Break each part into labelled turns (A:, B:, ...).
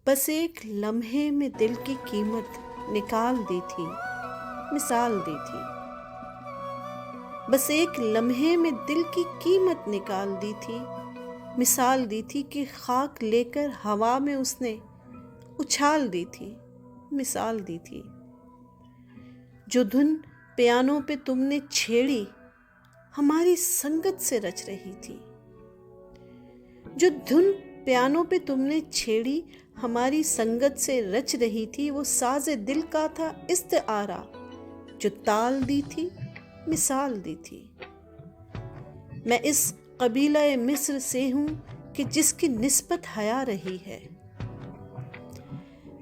A: बस एक लम्हे में दिल की कीमत निकाल दी थी, मिसाल दी थी। बस एक लम्हे में दिल की कीमत निकाल दी थी, मिसाल दी थी कि खाक लेकर हवा में उसने उछाल दी थी, मिसाल दी थी। जो धुन पियानो पे तुमने छेड़ी हमारी संगत से रच रही थी। जो धुन पियानो पे तुमने छेड़ी हमारी संगत से रच रही थी, वो साज़े दिल का था इस्तेआरा, जो ताल दी थी, मिसाल दी थी। मैं इस कबीला मिस्र से हूँ कि जिसकी निस्बत हया रही है।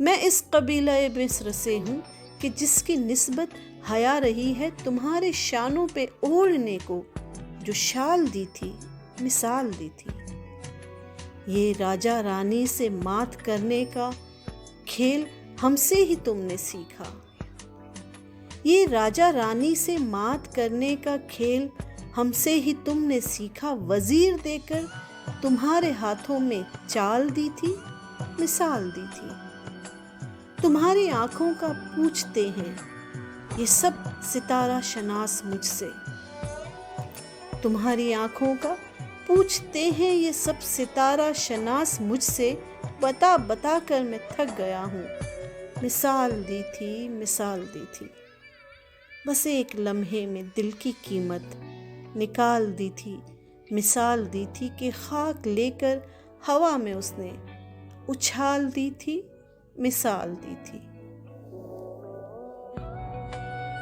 A: मैं इस कबीला मिस्र से हूँ कि जिसकी निस्बत हया रही है, तुम्हारे शानों पे ओढ़ने को जो शाल दी थी, मिसाल दी थी। ये राजा रानी से मात करने का खेल हमसे ही तुमने सीखा। ये राजा रानी से मात करने का खेल हमसे ही तुमने सीखा। वजीर देकर तुम्हारे हाथों में चाल दी थी, मिसाल दी थी। तुम्हारी आंखों का पूछते हैं ये सब सितारा शनास मुझसे। तुम्हारी आंखों का पूछते हैं ये सब सितारा शनास मुझसे। बता बता कर मैं थक गया हूँ, मिसाल दी थी, मिसाल दी थी। बस एक लम्हे में दिल की कीमत निकाल दी थी, मिसाल दी थी कि खाक लेकर हवा में उसने उछाल दी थी, मिसाल दी थी।